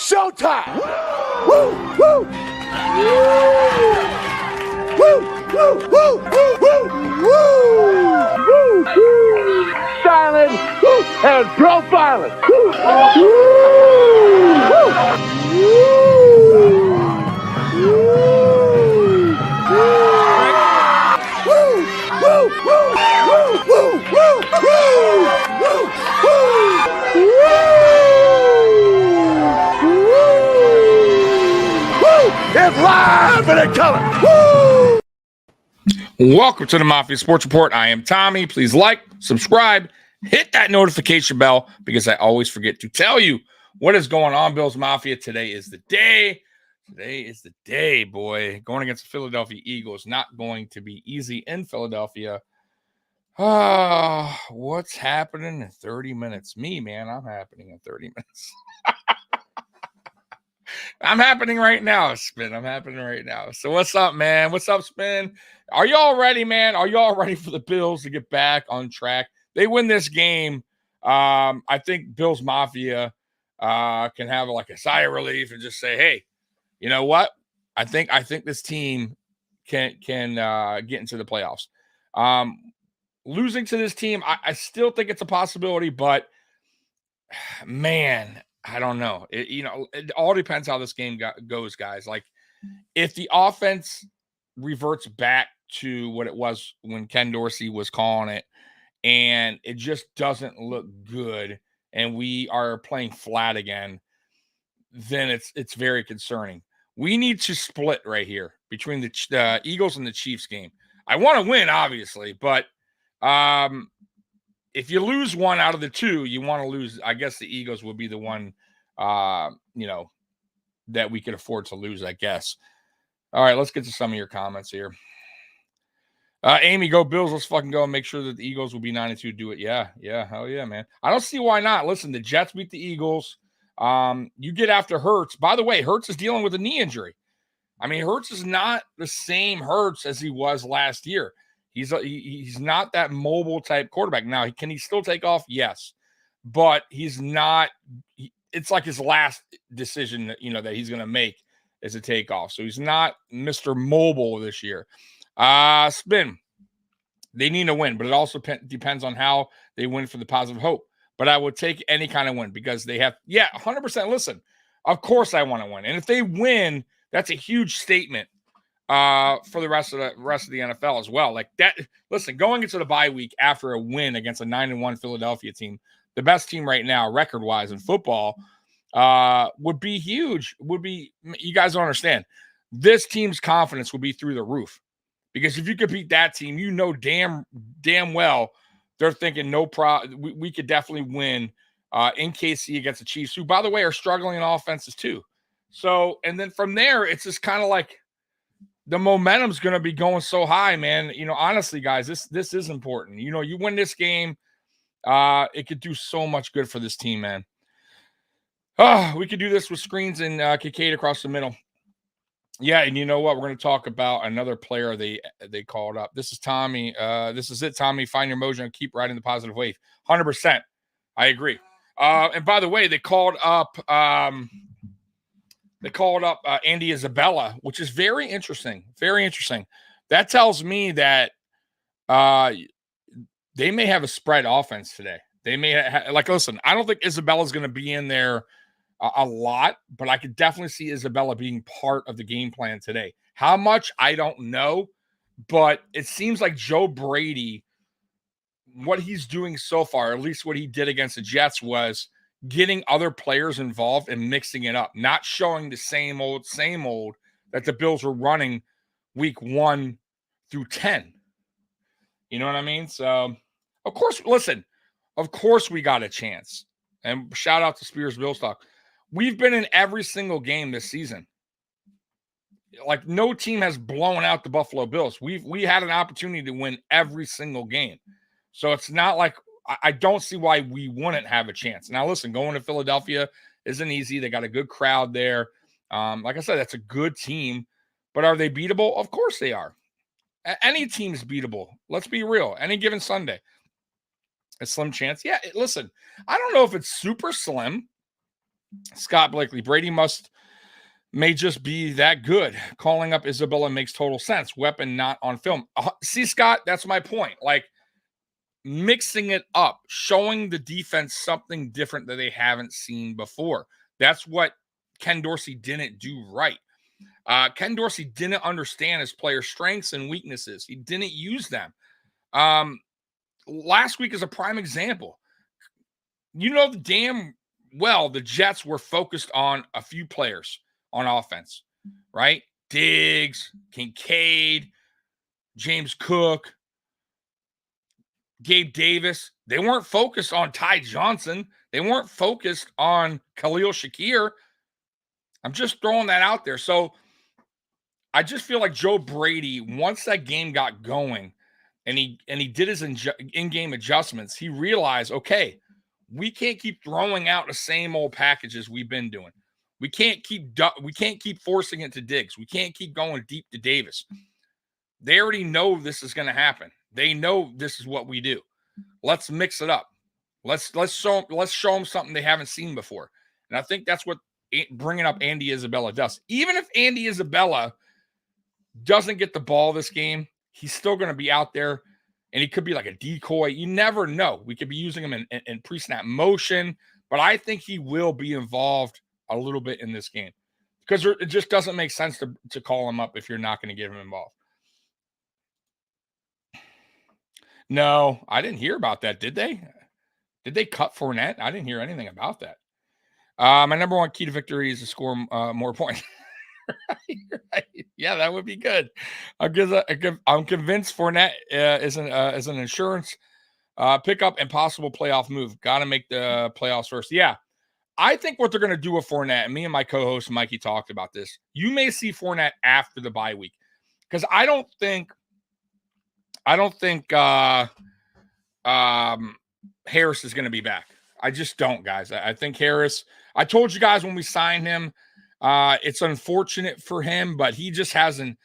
showtime. Woo, woo. Woo, woo, woo, woo, woo, woo, woo. Silent and profiling. Woo, It's live and in color. Woo! Welcome to the Mafia Sports Report. I am Tommy. Please like, subscribe, hit that notification bell because I always forget to tell you what is going on, Bills Mafia. Today is the day. Today is the day, boy. Going against the Philadelphia Eagles. Not going to be easy in Philadelphia. What's happening in 30 minutes? Me, man, I'm happening in 30 minutes. I'm happening right now, Spin. I'm happening right now. So what's up, man? What's up, Spin? Are y'all ready, man? Are y'all ready for the Bills to get back on track? They win this game. I think Bills Mafia can have like a sigh of relief and just say, hey, you know what? I think this team can get into the playoffs. Losing to this team, I still think it's a possibility, but man, I don't know. It all depends how this game goes, guys. Like, if the offense reverts back to what it was when Ken Dorsey was calling it, and it just doesn't look good, and we are playing flat again, then it's very concerning. We need to split right here between the Eagles and the Chiefs game. I want to win, obviously, but if you lose one out of the two, you want to lose. I guess the Eagles would be the one, that we could afford to lose, I guess. All right, let's get to some of your comments here. Amy, go Bills. Let's fucking go and make sure that the Eagles will be 9-2. Do it. Yeah. Hell yeah, man. I don't see why not. Listen, the Jets beat the Eagles. You get after Hurts. By the way, Hurts is dealing with a knee injury. I mean, Hurts is not the same Hurts as he was last year. He's not that mobile type quarterback. Now, can he still take off? Yes. But he's not it's like his last decision that he's going to make is a takeoff. So he's not Mr. Mobile this year. Spin. They need to win, but it also depends on how they win for the positive hope. But I would take any kind of win because they have 100%. Listen, of course I want to win. And if they win, that's a huge statement for the rest of the NFL as well. Like that, listen, going into the bye week after a win against a 9-1 Philadelphia team, the best team right now, record-wise in football, would be huge. You guys don't understand. This team's confidence would be through the roof. Because if you could beat that team, damn well they're thinking no problem. We could definitely win in KC against the Chiefs, who, by the way, are struggling in offenses too. So, and then from there, it's just kind of like the momentum's going to be going so high, man. Honestly, guys, this is important. You win this game, it could do so much good for this team, man. We could do this with screens and Kincaid across the middle. Yeah, and you know what? We're going to talk about another player they called up. This is Tommy. This is it, Tommy. Find your mojo and keep riding the positive wave. 100%. I agree. And by the way, they called up Andy Isabella, which is very interesting. Very interesting. That tells me that they may have a spread offense today. They may listen. I don't think Isabella's going to be in there a lot, but I could definitely see Isabella being part of the game plan today. How much, I don't know, but it seems like Joe Brady, what he's doing so far, at least what he did against the Jets, was getting other players involved and mixing it up, not showing the same old that the Bills were running week 1 through 10. You know what I mean? So, of course we got a chance. And shout out to Spears Bills Talk. We've been in every single game this season. Like, no team has blown out the Buffalo Bills. We had an opportunity to win every single game. So it's not like I don't see why we wouldn't have a chance. Now, listen, going to Philadelphia isn't easy. They got a good crowd there. Like I said, that's a good team. But are they beatable? Of course they are. Any team's beatable. Let's be real. Any given Sunday. A slim chance. Yeah, listen, I don't know if it's super slim. Scott Blakely, Brady may just be that good. Calling up Isabella makes total sense. Weapon not on film. See, Scott, that's my point. Like, mixing it up, showing the defense something different that they haven't seen before. That's what Ken Dorsey didn't do right. Ken Dorsey didn't understand his players' strengths and weaknesses. He didn't use them. Last week is a prime example. You know damn well the Jets were focused on a few players on offense, right? Diggs, Kincaid, James Cook, Gabe Davis. They weren't focused on Ty Johnson. They weren't focused on Khalil Shakir. I'm just throwing that out there. So I just feel like Joe Brady, once that game got going and he did his in-game adjustments, he realized, okay, we can't keep throwing out the same old packages we've been doing. We can't keep forcing it to Diggs. We can't keep going deep to Davis. They already know this is going to happen. They know this is what we do. Let's mix it up. Let's show them something they haven't seen before. And I think that's what bringing up Andy Isabella does. Even if Andy Isabella doesn't get the ball this game, he's still going to be out there, and he could be like a decoy. You never know. We could be using him in pre-snap motion, but I think he will be involved a little bit in this game because it just doesn't make sense to call him up if you're not going to get him involved. No, I didn't hear about that. Did they? Did they cut Fournette? I didn't hear anything about that. My number one key to victory is to score more points. Right. Yeah, that would be good. I'm convinced Fournette is an insurance pickup and possible playoff move. Got to make the playoffs first. Yeah, I think what they're going to do with Fournette, and me and my co-host Mikey talked about this. You may see Fournette after the bye week because I don't think Harris is going to be back. I just don't, guys. I think Harris. I told you guys when we signed him. It's unfortunate for him, but he just has an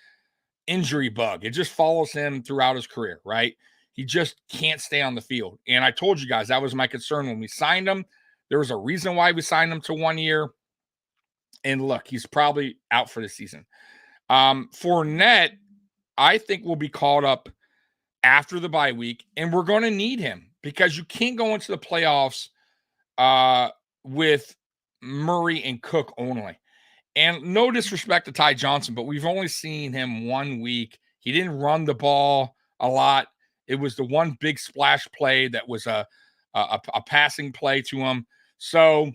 injury bug. It just follows him throughout his career, right? He just can't stay on the field. And I told you guys that was my concern when we signed him. There was a reason why we signed him to 1 year. And look, he's probably out for the season. Fournette, I think, will be called up after the bye week, and we're going to need him because you can't go into the playoffs with Murray and Cook only. And no disrespect to Ty Johnson, but we've only seen him 1 week. He didn't run the ball a lot. It was the one big splash play that was a passing play to him. So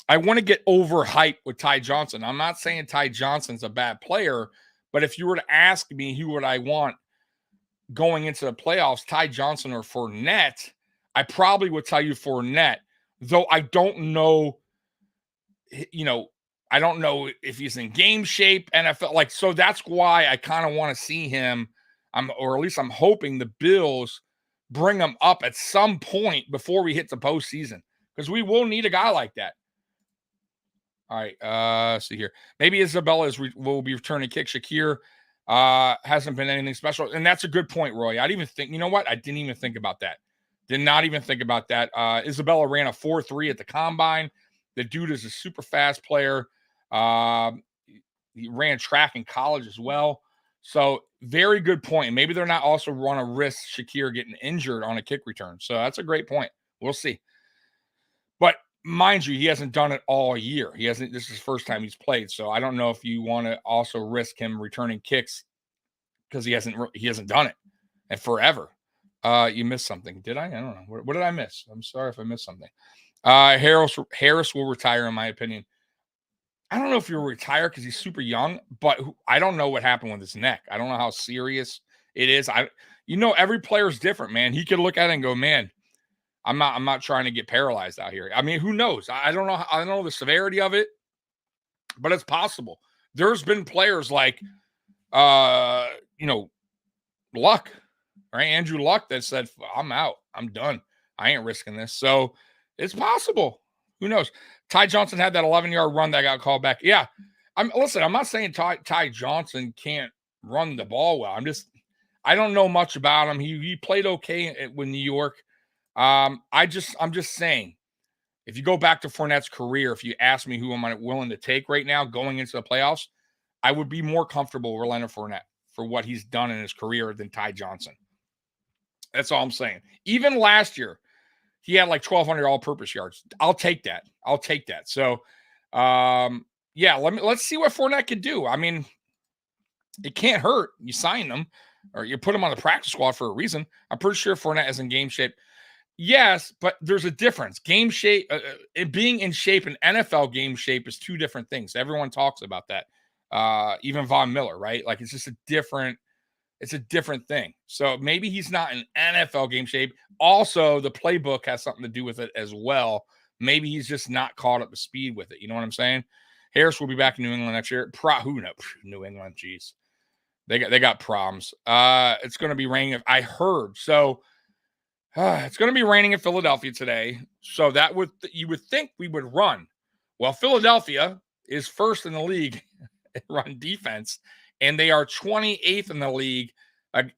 I want to get overhyped with Ty Johnson. I'm not saying Ty Johnson's a bad player, but if you were to ask me who would I want going into the playoffs, Ty Johnson or Fournette, I probably would tell you Fournette, though I don't know, I don't know if he's in game shape, NFL. So that's why I kind of want to see him, or at least I'm hoping the Bills bring him up at some point before we hit the postseason because we will need a guy like that. All right, see here. Maybe Isabella will be returning kick. Shakir hasn't been anything special, and that's a good point, Roy. I didn't even think. You know what? I didn't even think about that. Did not even think about that. Isabella ran a 4.3 at the combine. The dude is a super fast player. He ran track in college as well. So very good point. Maybe they're not also want to risk Shakir getting injured on a kick return. So that's a great point. We'll see. But mind you, he hasn't done it all year. This is his first time he's played. So I don't know if you want to also risk him returning kicks because he hasn't done it and forever. You missed something. Did I? I don't know. What did I miss? I'm sorry if I missed something. Harris will retire, in my opinion. I don't know if he'll retire because he's super young, but I don't know what happened with his neck. I don't know how serious it is. Every player's different, man. He could look at it and go, man, I'm not trying to get paralyzed out here. I mean, who knows? I don't know. I don't know the severity of it, but it's possible. There's been players like, Luck, right? Andrew Luck that said, I'm out. I'm done. I ain't risking this. So it's possible. Who knows? Ty Johnson had that 11-yard run that got called back. Yeah. I'm not saying Ty Johnson can't run the ball well. I don't know much about him. He played okay with New York. I'm just saying If you go back to Fournette's career, if you ask me who am I willing to take right now going into the playoffs, I would be more comfortable with Leonard Fournette for what he's done in his career than Ty Johnson. That's all I'm saying. Even last year, he had like 1,200 all-purpose yards. I'll take that. So, yeah, let's see what Fournette can do. I mean, it can't hurt. You sign him or you put him on the practice squad for a reason. I'm pretty sure Fournette is in game shape. Yes, but there's a difference. Game shape, being in shape and NFL game shape is two different things. Everyone talks about that. Even Von Miller, right? Like it's just a different thing. So maybe he's not in NFL game shape. Also, the playbook has something to do with it as well. Maybe he's just not caught up to speed with it. You know what I'm saying? Harris will be back in New England next year. Who knows? New England, geez. They got problems. It's going to be raining. I heard. So it's going to be raining in Philadelphia today. So you would think we would run. Well, Philadelphia is first in the league in run defense, and they are 28th in the league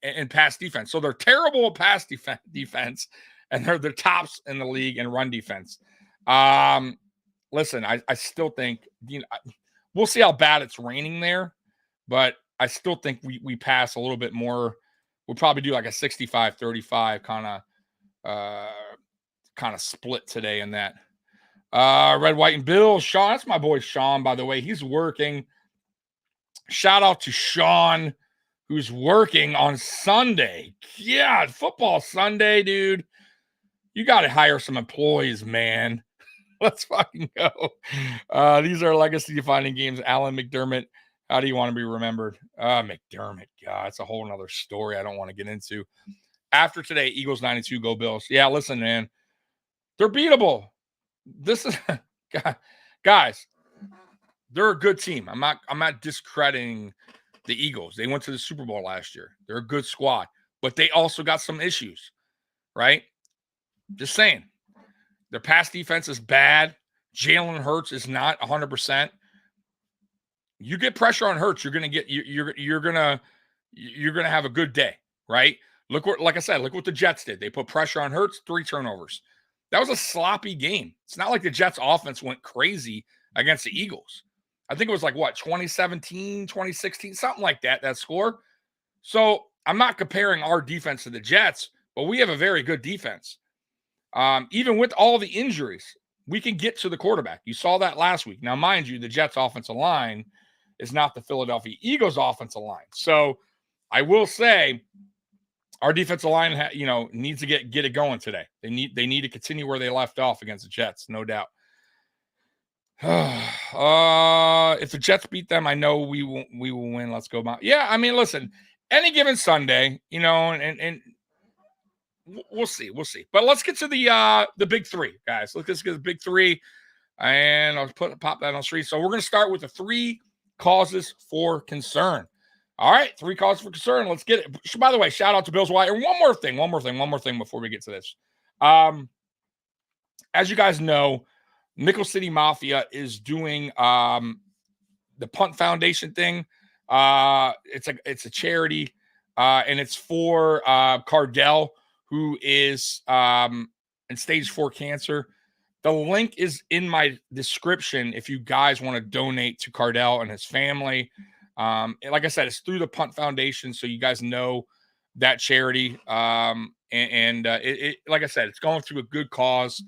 in pass defense. So they're terrible at pass defense, and they're the tops in the league in run defense. Listen, I still think, we'll see how bad it's raining there, but I still think we pass a little bit more. We'll probably do like a 65-35 kind of split today in that. Red, White, and Bill. Sean, that's my boy Sean, by the way. He's working. Shout out to Sean, who's working on Sunday. Yeah, football Sunday, dude. You got to hire some employees, man. Let's fucking go. These are legacy-defining games. Alan McDermott, how do you want to be remembered? McDermott, God, it's a whole nother story I don't want to get into. After today, Eagles 92, go Bills. Yeah, listen, man. They're beatable. This is guys, they're a good team. I'm not discrediting the Eagles. They went to the Super Bowl last year. They're a good squad, but they also got some issues, right? Just saying. Their pass defense is bad. Jalen Hurts is not 100%. You get pressure on Hurts, you're gonna have a good day, right? Look what the Jets did. They put pressure on Hurts, 3 turnovers. That was a sloppy game. It's not like the Jets offense went crazy against the Eagles. I think it was like 2017, 2016, something like that score. So I'm not comparing our defense to the Jets, but we have a very good defense. Even with all the injuries, we can get to the quarterback. You saw that last week. Now, mind you, the Jets offensive line is not the Philadelphia Eagles offensive line. So I will say our defensive line, needs to get it going today. They need to continue where they left off against the Jets, no doubt. If the Jets beat them, I know we will win. Let's go. Yeah, I mean, listen, any given Sunday, and we'll see. But let's get to the big three, guys. Let's get the big three, and I'll pop that on the street. So we're going to start with the 3 causes for concern. All right, 3 causes for concern. Let's get it. By the way, shout out to Bills Wire. And one more thing before we get to this. As you guys know, Nickel City Mafia is doing the Punt Foundation thing. It's a charity, and it's for Cardell, who is in stage 4 cancer. The link is in my description if you guys want to donate to Cardell and his family. Like I said, it's through the Punt Foundation, so you guys know that charity. It like I said, it's going through a good cause.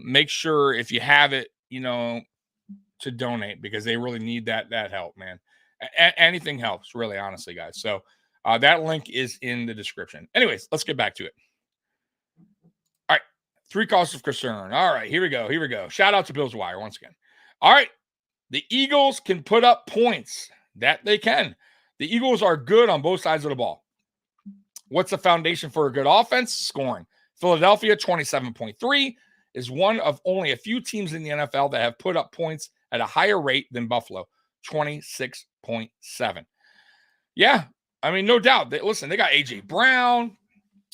Make sure if you have it, to donate because they really need that help, man. Anything helps, really, honestly, guys. So that link is in the description. Anyways, let's get back to it. All right, 3 causes of concern. All right, here we go. Shout out to Bills Wire once again. All right, the Eagles can put up points. That they can. The Eagles are good on both sides of the ball. What's the foundation for a good offense? Scoring. Philadelphia, 27.3, is one of only a few teams in the NFL that have put up points at a higher rate than Buffalo, 26.7. Yeah, I mean, no doubt. They got A.J. Brown.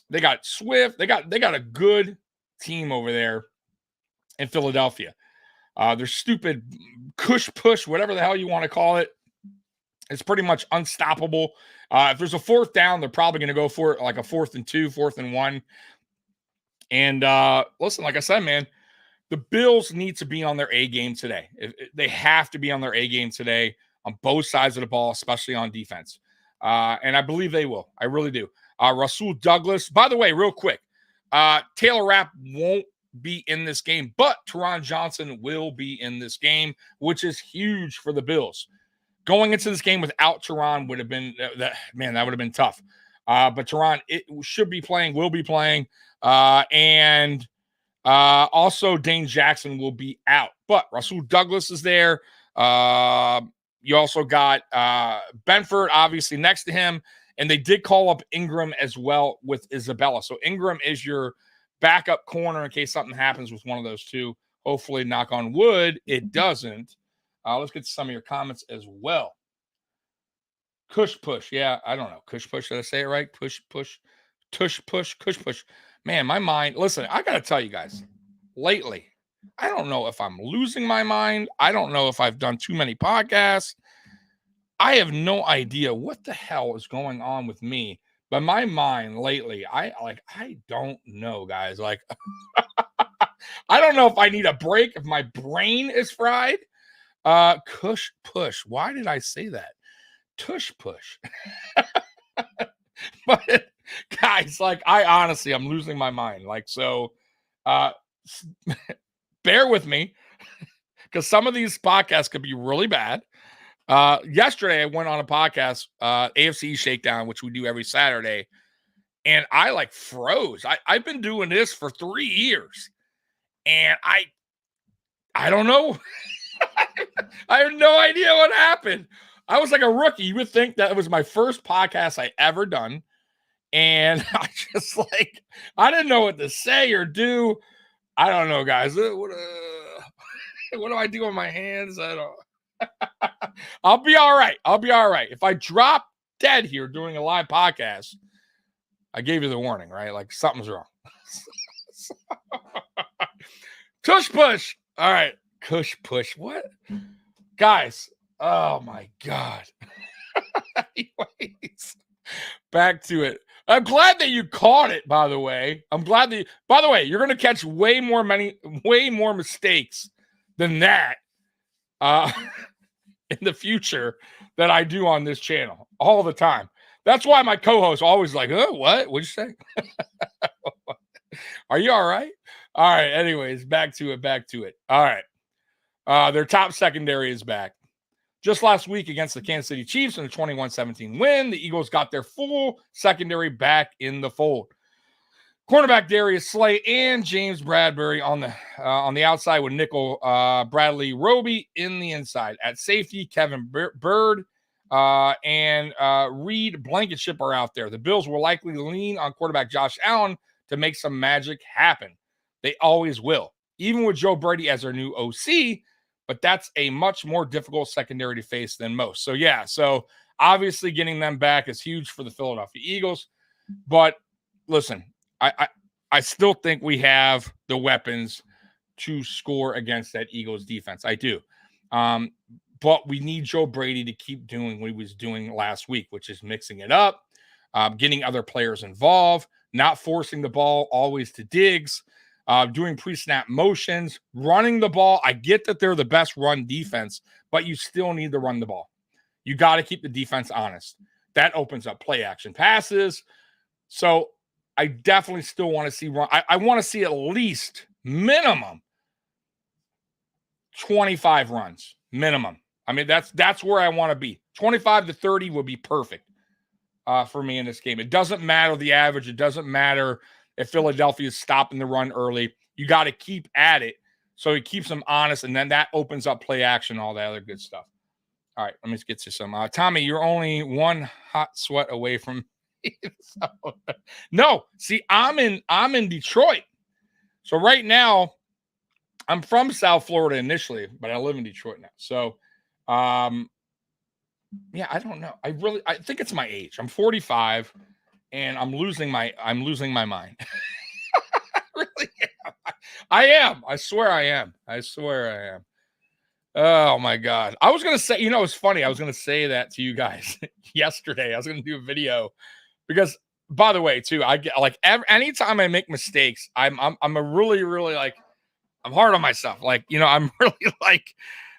They got Swift. They got a good team over there in Philadelphia. Their stupid push, whatever the hell you want to call it, it's pretty much unstoppable. If there's a 4th down, they're probably going to go for it like a 4th and 2, 4th and 1. And listen, like I said, man, the Bills need to be on their A game today. They have to be on their A game today on both sides of the ball, especially on defense. And I believe they will. I really do. Rasul Douglas, by the way, real quick, Taylor Rapp won't be in this game, but Teron Johnson will be in this game, which is huge for the Bills. Going into this game without Teron would have been, that would have been tough. But Teron should be playing, will be playing. And also Dane Jackson will be out. But Rasul Douglas is there. You also got Benford, obviously, next to him. And they did call up Ingram as well with Isabella. So Ingram is your backup corner in case something happens with one of those two. Hopefully, knock on wood, it doesn't. Let's get to some of your comments as well. Cush push. Yeah, I don't know. Cush push. Did I say it right? Push, push. Tush push. Cush push. Man, my mind. Listen, I got to tell you guys, lately, I don't know if I'm losing my mind. I don't know if I've done too many podcasts. I have no idea what the hell is going on with me. But my mind lately, I don't know, guys. Like, I don't know if I need a break, if my brain is fried. Cush push. Why did I say that? Tush push. But guys, like, I'm losing my mind. Like, so bear with me because some of these podcasts could be really bad. Yesterday I went on a podcast, AFC Shakedown, which we do every Saturday, and I like froze. I've been doing this for 3 years, and I don't know. I have no idea what happened. I was like a rookie. You would think that it was my first podcast I ever done. And I just I didn't know what to say or do. I don't know, guys. What do I do with my hands? I don't. I'll be all right. I'll be all right. If I drop dead here doing a live podcast, I gave you the warning, right? Like something's wrong. Tush push. All right. Cush push. What? Guys, oh my God. Anyways, back to it. I'm glad that you caught it, by the way. By the way, you're going to catch way more mistakes than that in the future that I do on this channel all the time. That's why my co-host always like, oh, what? What'd you say? Are you all right? All right. Anyways, back to it. All right. Their top secondary is back. Just last week against the Kansas City Chiefs in a 21-17 win, the Eagles got their full secondary back in the fold. Cornerback Darius Slay and James Bradbury on the outside with nickel Bradley Roby in the inside. At safety, Kevin Byrd and Reed Blankenship are out there. The Bills will likely lean on quarterback Josh Allen to make some magic happen. They always will, even with Joe Brady as their new OC. But that's a much more difficult secondary to face than most. So, yeah, so obviously getting them back is huge for the Philadelphia Eagles. But listen, I still think we have the weapons to score against that Eagles defense. I do. But we need Joe Brady to keep doing what he was doing last week, which is mixing it up, getting other players involved, not forcing the ball always to Diggs. Doing pre-snap motions, running the ball. I get that they're the best run defense, but you still need to run the ball. You got to keep the defense honest. That opens up play action passes. So I definitely still want to see run. I want to see at least minimum 25 runs, minimum. I mean, that's where I want to be. 25 to 30 would be perfect for me in this game. It doesn't matter the average. It doesn't matter if Philadelphia is stopping the run early. You got to keep at it so it keeps them honest, and then that opens up play action, all that other good stuff. All right, let me get to some. Tommy, you're only one hot sweat away from me. No, see, I'm in Detroit. So right now, I'm from South Florida initially, but I live in Detroit now. So, yeah, I don't know. I think it's my age. I'm 45. And I'm losing my mind. I really am. I am. I swear I am. Oh my God. I was gonna say, it's funny. I was gonna say that to you guys yesterday. I was gonna do a video because, by the way, too, I get anytime I make mistakes, I'm a really, really I'm hard on myself. Like, I'm really like,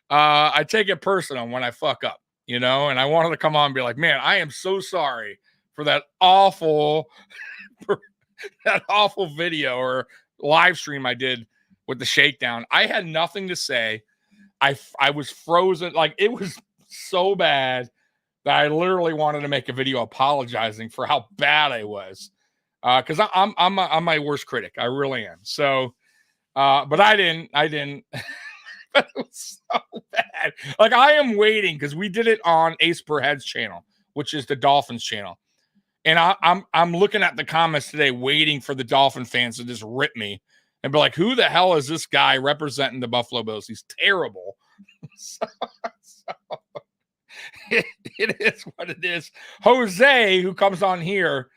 I take it personal when I fuck up, and I wanted to come on and be like, man, I am so sorry for that awful video or live stream I did with the shakedown. I had nothing to say. I was frozen. Like, it was so bad that I literally wanted to make a video apologizing for how bad I was. Because I'm my worst critic. I really am. So, but I didn't. But it was so bad. Like, I am waiting because we did it on Ace Per Head's channel, which is the Dolphins channel. And I'm looking at the comments today, waiting for the Dolphin fans to just rip me and be like, who the hell is this guy representing the Buffalo Bills? He's terrible. so it is what it is. Jose, who comes on here,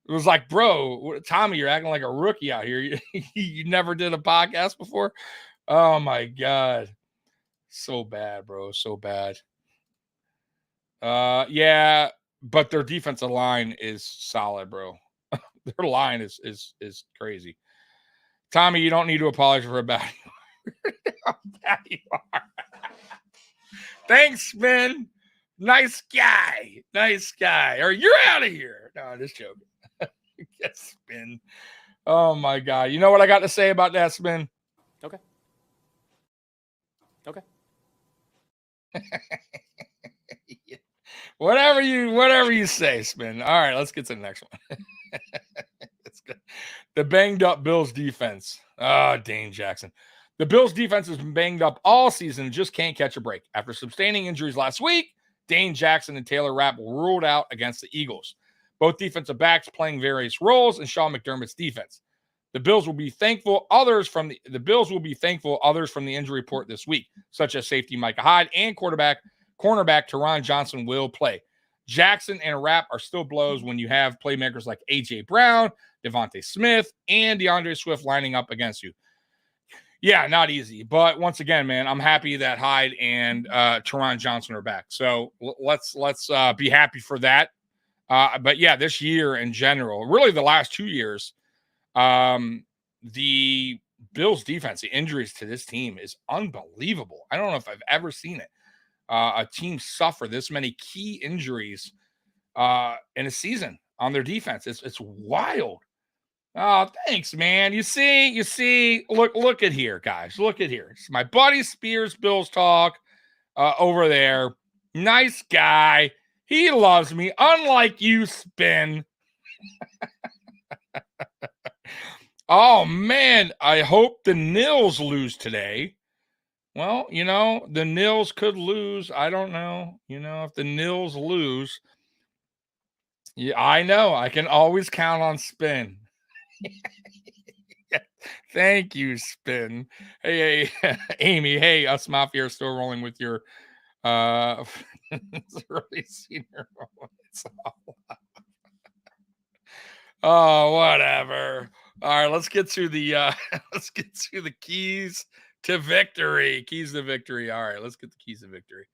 was like, bro, Tommy, you're acting like a rookie out here. You never did a podcast before? Oh, my God. So bad, bro. So bad. Yeah, but their defensive line is solid, bro. Their line is crazy. Tommy, you don't need to apologize for how bad you are. Thanks, man. Nice guy. Or you're out of here. No, just joking. Yes, Spin. Oh, my God. You know what I got to say about that, Spin? Okay. Whatever you say, Spin. All right, let's get to the next one. It's good. The banged up Bills defense. Dane Jackson. The Bills defense has been banged up all season and just can't catch a break. After sustaining injuries last week, Dane Jackson and Taylor Rapp were ruled out against the Eagles. Both defensive backs playing various roles in Sean McDermott's defense. The Bills will be thankful others from the injury report this week, such as safety Micah Hyde and cornerback Teron Johnson will play. Jackson and Rapp are still blows when you have playmakers like A.J. Brown, Devontae Smith, and DeAndre Swift lining up against you. Yeah, not easy. But once again, man, I'm happy that Hyde and Teron Johnson are back. So let's be happy for that. But yeah, this year in general, really the last 2 years, the Bills defense, the injuries to this team is unbelievable. I don't know if I've ever seen it. A team suffer this many key injuries in a season on their defense. It's wild. Oh, thanks, man. You see, look at here, guys. Look at here. It's my buddy Spears Bills talk over there. Nice guy. He loves me, unlike you, Spin. Oh, man. I hope the Nils lose today. Well, the Nils could lose. I don't know. If the Nils lose, yeah, I know. I can always count on Spin. Thank you, Spin. Hey, Amy. Hey, us Mafia are still rolling with your early senior moments. Oh, whatever. All right, let's get to the keys to victory. Keys to victory. All right, let's get the keys to victory.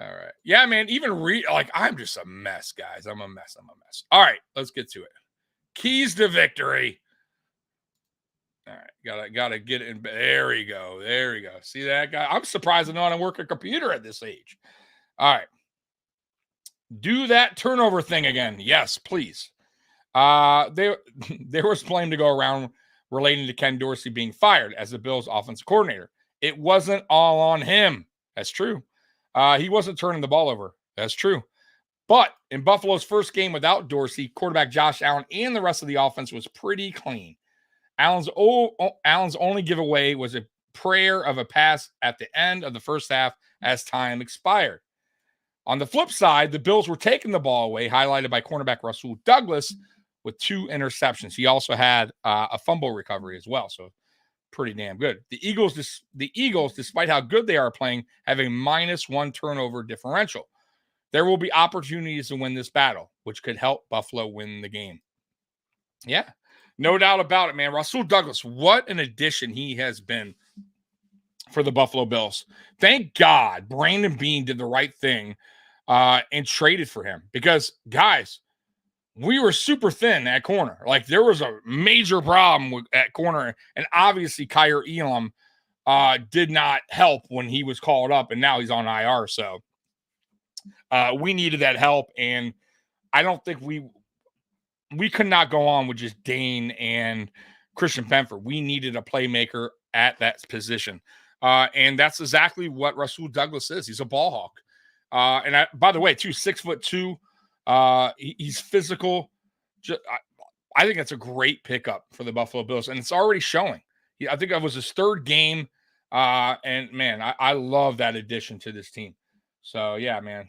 All right. Yeah, man, even I'm just a mess, guys. I'm a mess. All right, let's get to it. Keys to victory. All right, gotta get it in. There we go. See that guy? I'm surprised I know how to work a computer at this age. All right. Do that turnover thing again. Yes, please. There was blame to go around relating to Ken Dorsey being fired as the Bills offensive coordinator. It wasn't all on him. That's true. He wasn't turning the ball over. That's true. But in Buffalo's first game without Dorsey, quarterback Josh Allen and the rest of the offense was pretty clean. Allen's only giveaway was a prayer of a pass at the end of the first half as time expired. On the flip side, the Bills were taking the ball away, highlighted by cornerback Rasul Douglas with 2 interceptions. He also had a fumble recovery as well, so pretty damn good. The Eagles, despite how good they are playing, have a -1 turnover differential. There will be opportunities to win this battle, which could help Buffalo win the game. Yeah, no doubt about it, man. Rasul Douglas, what an addition he has been for the Buffalo Bills. Thank God Brandon Beane did the right thing and traded for him because, guys, we were super thin at corner. Like there was a major problem at corner, and obviously Kyer Elam did not help when he was called up, and now he's on IR. So we needed that help, and I don't think we could not go on with just Dane and Christian Benford. We needed a playmaker at that position, and that's exactly what Rasul Douglas is. He's a ball hawk, and by the way, too, 6'2". He's physical. I think that's a great pickup for the Buffalo Bills, and it's already showing. I think that was his third game, and man, I love that addition to this team. So yeah, man.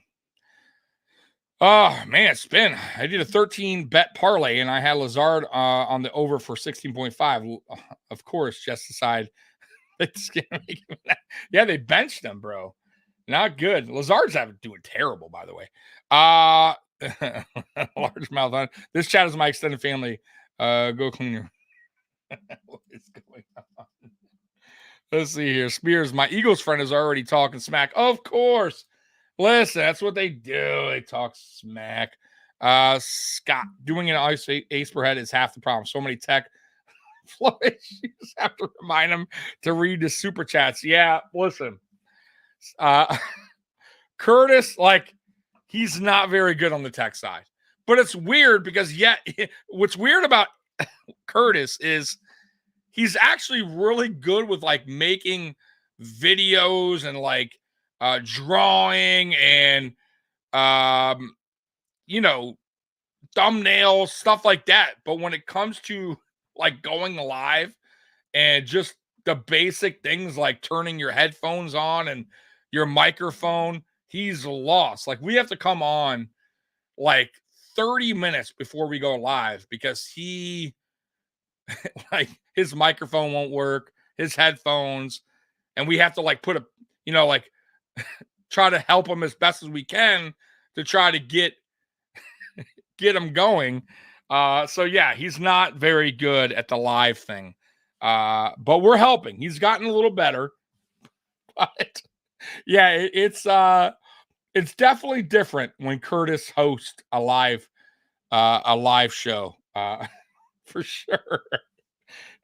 Oh man, spin. I did a 13 bet parlay, and I had Lazard on the over for 16.5. Of course, just decided it's gonna make him. Yeah, they benched him, bro. Not good. Lazard's doing terrible, by the way. Large mouth on this chat is my extended family. Go clean your. What is going on? Let's see here. Spears, my Eagles friend, is already talking smack. Of course. Listen, that's what they do. They talk smack. Scott, doing an ace per head is half the problem. So many tech flow issues. Have to remind them to read the super chats. Yeah, listen. Curtis, like, he's not very good on the tech side. But it's weird because, what's weird about Curtis is he's actually really good with, like, making videos and, like, drawing and, thumbnails, stuff like that. But when it comes to, like, going live and just the basic things like turning your headphones on and your microphone, he's lost. Like, we have to come on like 30 minutes before we go live because he like his microphone won't work, his headphones, and we have to like put a try to help him as best as we can to try to get him going. So yeah, he's not very good at the live thing. But we're helping. He's gotten a little better. But yeah, it's definitely different when Curtis hosts a live show. For sure.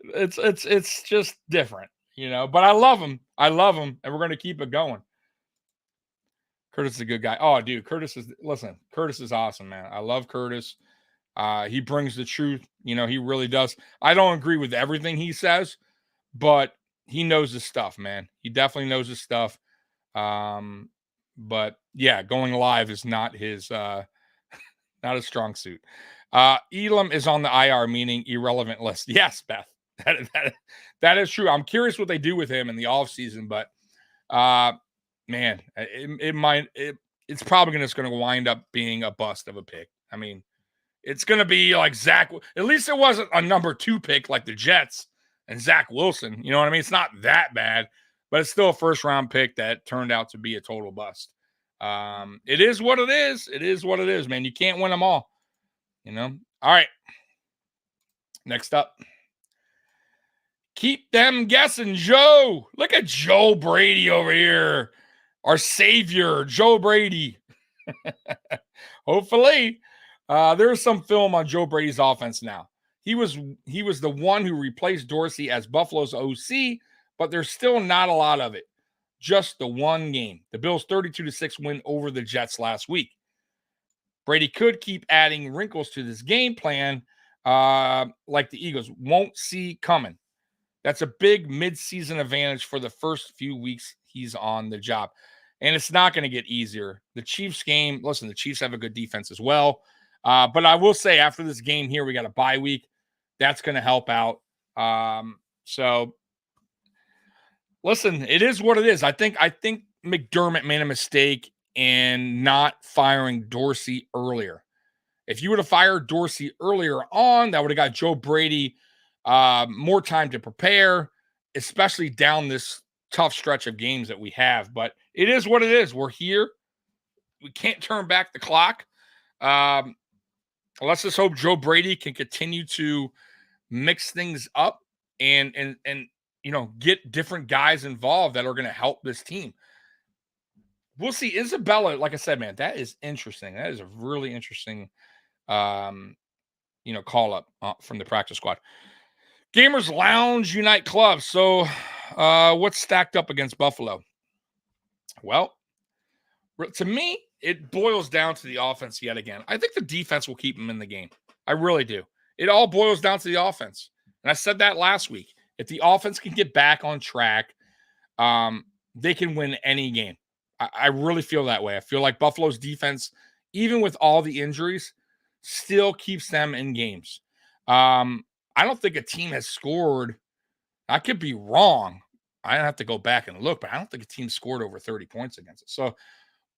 It's just different, but I love him. And we're going to keep it going. Curtis is a good guy. Oh, dude, Curtis is awesome, man. I love Curtis. He brings the truth. He really does. I don't agree with everything he says, but he knows his stuff, man. He definitely knows his stuff. But yeah, going live is not his not a strong suit. Elam is on the IR, meaning irrelevant list. Yes, Beth. That is true. I'm curious what they do with him in the offseason, but man, it's probably just going to wind up being a bust of a pick. I mean, it's going to be like Zach. At least it wasn't a number 2 pick like the Jets and Zach Wilson. You know what I mean? It's not that bad, but it's still a first-round pick that turned out to be a total bust. It is what it is. It is what it is, man. You can't win them all. All right. Next up. Keep them guessing, Joe. Look at Joe Brady over here. Our savior, Joe Brady. Hopefully. There's some film on Joe Brady's offense now. He was the one who replaced Dorsey as Buffalo's OC, but there's still not a lot of it. Just the one game. The Bills' 32-6 win over the Jets last week. Brady could keep adding wrinkles to this game plan like the Eagles won't see coming. That's a big midseason advantage for the first few weeks he's on the job. And it's not going to get easier. The Chiefs game, listen, the Chiefs have a good defense as well. But I will say after this game here, we got a bye week. That's going to help out. So, listen, it is what it is. I think McDermott made a mistake in not firing Dorsey earlier. If you would have fired Dorsey earlier on, that would have got Joe Brady more time to prepare, especially down this tough stretch of games that we have. But it is what it is. We're here. We can't turn back the clock. Let's just hope Joe Brady can continue to mix things up and get different guys involved that are going to help this team. We'll see. Isabella, like I said, man, that is interesting. That is a really interesting call up from the practice squad. Gamers Lounge Unite Club. So, what's stacked up against Buffalo? Well, to me, it boils down to the offense yet again. I think the defense will keep them in the game. I really do. It all boils down to the offense. And I said that last week. If the offense can get back on track, they can win any game. I really feel that way. I feel like Buffalo's defense, even with all the injuries, still keeps them in games. I don't think a team has scored. I could be wrong. I have to go back and look, but I don't think a team scored over 30 points against it. So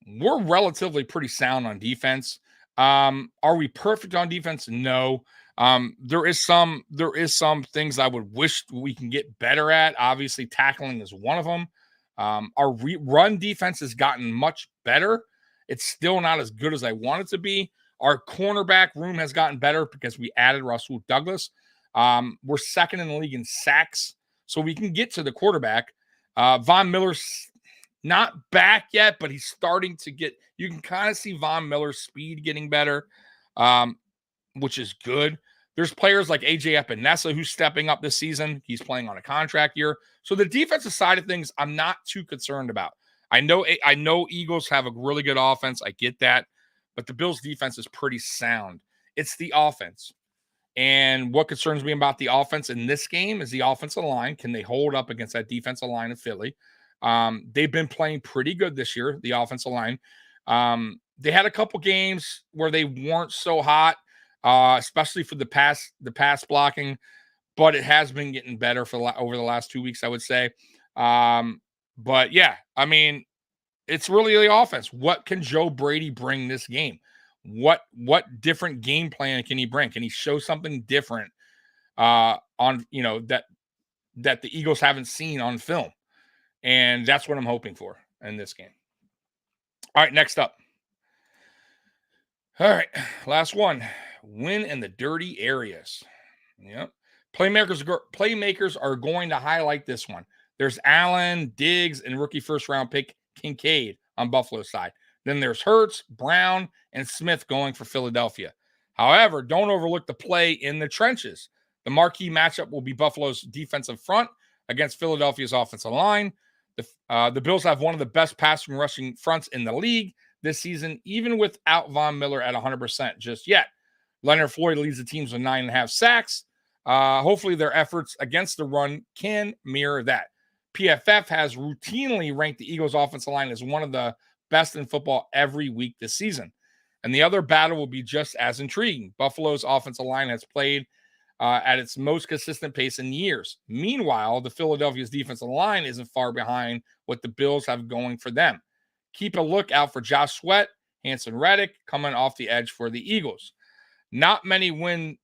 we're relatively pretty sound on defense. Are we perfect on defense? No. There is some things I would wish we can get better at. Obviously, tackling is one of them. Our run defense has gotten much better. It's still not as good as I want it to be. Our cornerback room has gotten better because we added Rasul Douglas. We're second in the league in sacks, so we can get to the quarterback. Von Miller's not back yet, but he's starting to get – you can kind of see Von Miller's speed getting better, which is good. There's players like A.J. Epinesa who's stepping up this season. He's playing on a contract year. So the defensive side of things, I'm not too concerned about. I know Eagles have a really good offense. I get that. But the Bills' defense is pretty sound. It's the offense. And what concerns me about the offense in this game is the offensive line. Can they hold up against that defensive line of Philly? They've been playing pretty good this year, the offensive line. They had a couple games where they weren't so hot, especially for the pass blocking, but it has been getting better over the last 2 weeks, I would say. But yeah, I mean, it's really the offense. What can Joe Brady bring this game? What different game plan can he bring? Can he show something different on that the Eagles haven't seen on film? And that's what I'm hoping for in this game. All right, next up. All right, last one. Win in the dirty areas. Yep. Playmakers are going to highlight this one. There's Allen, Diggs, and rookie first-round pick Kincaid on Buffalo's side. Then there's Hurts, Brown, and Smith going for Philadelphia. However, don't overlook the play in the trenches. The marquee matchup will be Buffalo's defensive front against Philadelphia's offensive line. The Bills have one of the best passing rushing fronts in the league this season, even without Von Miller at 100% just yet. Leonard Floyd leads the teams with 9.5 sacks. Hopefully their efforts against the run can mirror that. PFF has routinely ranked the Eagles' offensive line as one of the best in football every week this season. And the other battle will be just as intriguing. Buffalo's offensive line has played at its most consistent pace in years. Meanwhile, the Philadelphia's defensive line isn't far behind what the Bills have going for them. Keep a lookout for Josh Sweat, Hanson Reddick coming off the edge for the Eagles. Not many win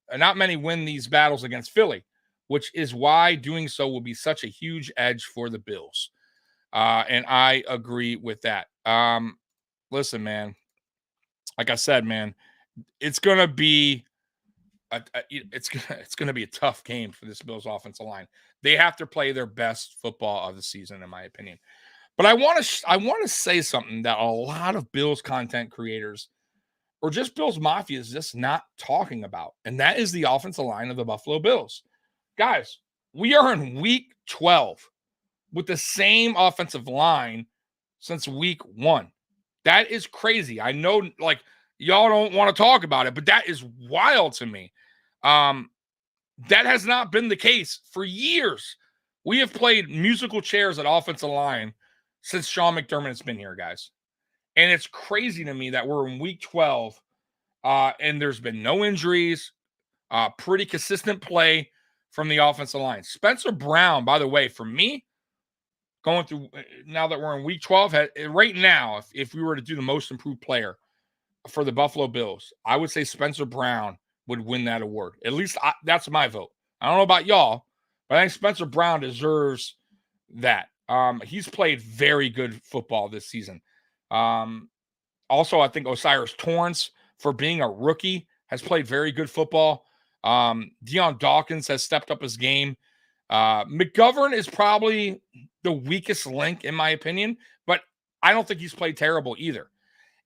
these battles against Philly, which is why doing so will be such a huge edge for the Bills. And I agree with that. Listen, man, like I said, man, it's going to be it's going to be a tough game for this Bills offensive line. They have to play their best football of the season, in my opinion. But I want to say something that a lot of Bills content creators or just Bills Mafia is just not talking about, and that is the offensive line of the Buffalo Bills. Guys, we are in week 12 with the same offensive line since week 1. That is crazy. I know, like, y'all don't want to talk about it, but that is wild to me. That has not been the case for years. We have played musical chairs at offensive line since Sean McDermott has been here, guys. And it's crazy to me that we're in week 12 and there's been no injuries, pretty consistent play from the offensive line. Spencer Brown, by the way, for me, going through now that we're in week 12, right now, if we were to do the most improved player for the Buffalo Bills, I would say Spencer Brown would win that award. At least that's my vote. I don't know about y'all, but I think Spencer Brown deserves that. He's played very good football this season. Also, I think Osiris Torrance, for being a rookie, has played very good football. Deion Dawkins has stepped up his game. McGovern is probably the weakest link, in my opinion, but I don't think he's played terrible either.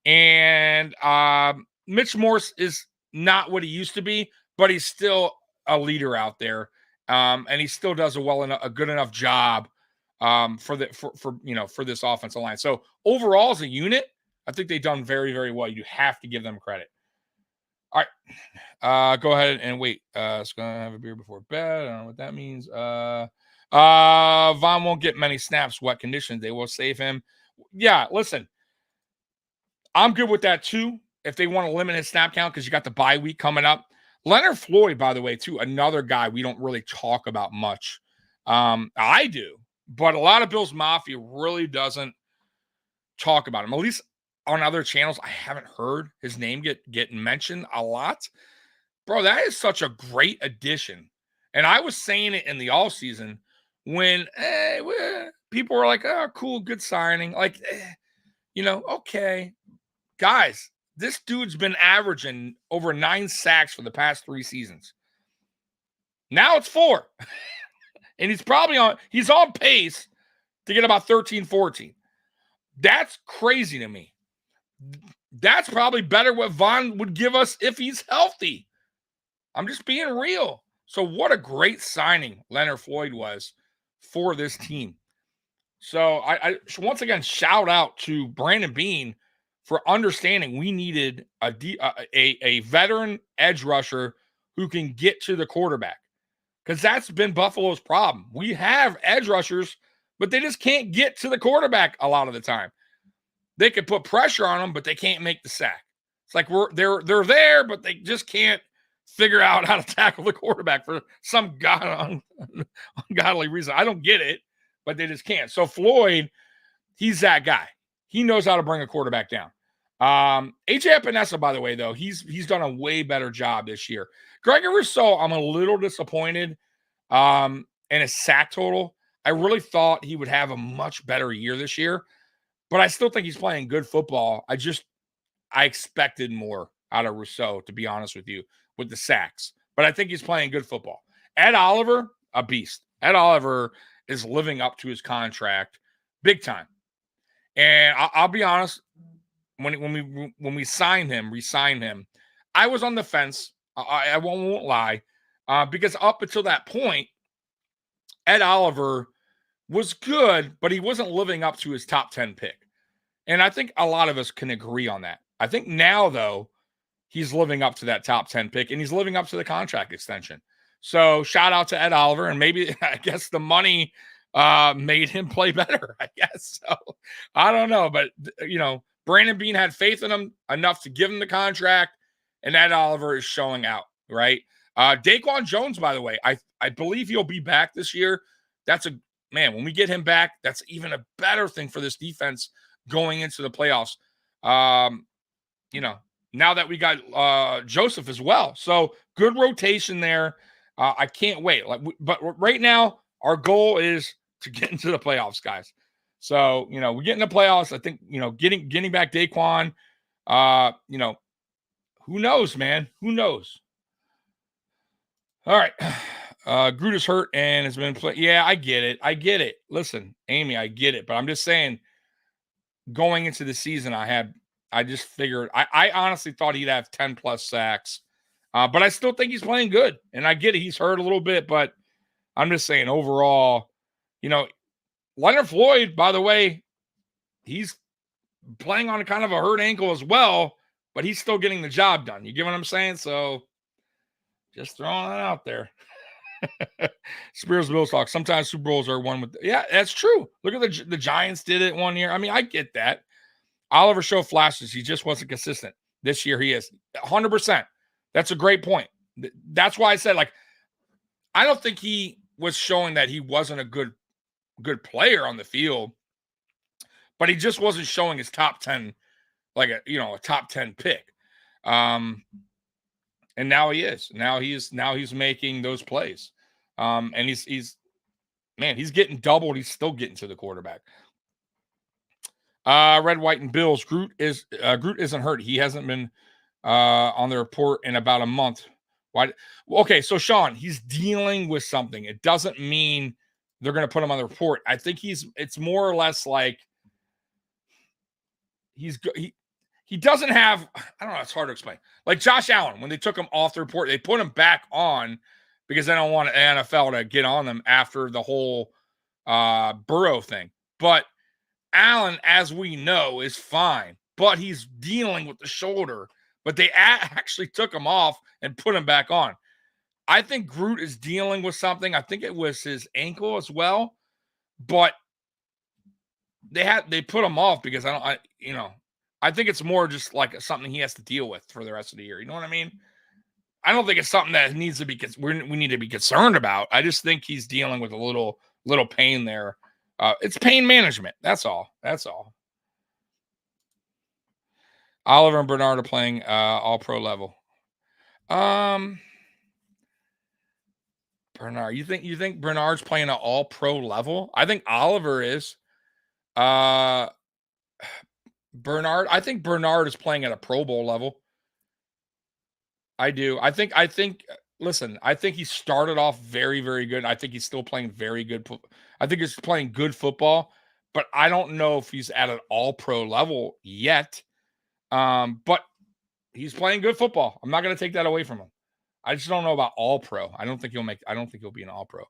And Mitch Morse is not what he used to be, but he's still a leader out there. And he still does a good enough job for this offensive line. So overall, as a unit, I think they've done very, very well. You have to give them credit. All right. Go ahead and wait. It's gonna have a beer before bed. I don't know what that means. Von won't get many snaps, wet conditions. They will save him. Yeah, listen. I'm good with that too. If they want to limit his snap count, because you got the bye week coming up. Leonard Floyd, by the way, too, another guy we don't really talk about much. I do, but a lot of Bills Mafia really doesn't talk about him. At least on other channels, I haven't heard his name get mentioned a lot. Bro, that is such a great addition. And I was saying it in the all season when people were like, oh, cool, good signing. Like, okay. Guys, this dude's been averaging over 9 sacks for the past 3 seasons. Now it's 4. And he's on pace to get about 13, 14. That's crazy to me. That's probably better what Von would give us if he's healthy. I'm just being real. So what a great signing Leonard Floyd was for this team. So I once again shout out to Brandon Beane for understanding we needed a veteran edge rusher who can get to the quarterback, because that's been Buffalo's problem. We have edge rushers, but they just can't get to the quarterback a lot of the time. They can put pressure on them, but they can't make the sack. It's like they're there, but they just can't figure out how to tackle the quarterback for some ungodly reason. I don't get it, but they just can't. So Floyd, he's that guy. He knows how to bring a quarterback down. AJ Epinesa, by the way, though, he's done a way better job this year. Gregory Rousseau, I'm a little disappointed in his sack total. I really thought he would have a much better year this year, but I still think he's playing good football. I expected more out of Rousseau, to be honest with you, with the sacks, but I think he's playing good football. Ed Oliver, a beast. Ed Oliver is living up to his contract big time. And I'll be honest, when we re-signed him, I was on the fence. I won't lie, because up until that point, Ed Oliver was good, but he wasn't living up to his top 10 pick. And I think a lot of us can agree on that. I think now, though, he's living up to that top 10 pick, and he's living up to the contract extension. So shout out to Ed Oliver, and maybe I guess the money made him play better, I guess. So I don't know, but Brandon Beane had faith in him enough to give him the contract, and Ed Oliver is showing out, right? Daquan Jones, by the way, I believe he'll be back this year. When we get him back, that's even a better thing for this defense going into the playoffs. Now that we got Joseph as well. So good rotation there. I can't wait. But right now, our goal is to get into the playoffs, guys. So, we get in the playoffs. I think, getting back Daquan, who knows, man? Who knows? All right. Groot is hurt and has been playing. Yeah, I get it. Listen, Amy, I get it. But I'm just saying, going into the season, I just figured, I honestly thought he'd have 10 plus sacks. But I still think he's playing good. And I get it. He's hurt a little bit, but I'm just saying overall, Leonard Floyd, by the way, he's playing on kind of a hurt ankle as well, but he's still getting the job done. You get what I'm saying? So just throwing that out there. Spears Bills talk. Sometimes Super Bowls are won with. Yeah, that's true. Look at the Giants did it one year. I mean, I get that. Oliver showed flashes. He just wasn't consistent. This year he is 100%. That's a great point. That's why I said, I don't think he was showing that he wasn't a good player on the field, but he just wasn't showing his top 10, a top 10 pick. And now he is. Now he's making those plays. And he's getting doubled. He's still getting to the quarterback. Red, White, and Bills. Groot isn't hurt. He hasn't been on the report in about a month. Why? Okay, so Sean, he's dealing with something. It doesn't mean they're going to put him on the report. I think it's more or less like he doesn't have, I don't know, it's hard to explain. Like Josh Allen, when they took him off the report, they put him back on because they don't want the NFL to get on them after the whole Burrow thing. But Allen, as we know, is fine, but he's dealing with the shoulder. But they actually took him off and put him back on. I think Groot is dealing with something. I think it was his ankle as well, but they put him off because I think it's more just like something he has to deal with for the rest of the year. You know what I mean? I don't think it's something that needs to be we need to be concerned about. I just think he's dealing with a little pain there. It's pain management. That's all. Oliver and Bernard are playing all pro level. Bernard, you think Bernard's playing at all pro level? I think Oliver is. Bernard, I think Bernard is playing at a Pro Bowl level. I do. I think listen, I think he started off very, very good. I think he's still playing very good. I think he's playing good football, but I don't know if he's at an all pro level yet. But he's playing good football. I'm not going to take that away from him. I just don't know about all pro. I don't think he'll be an all pro.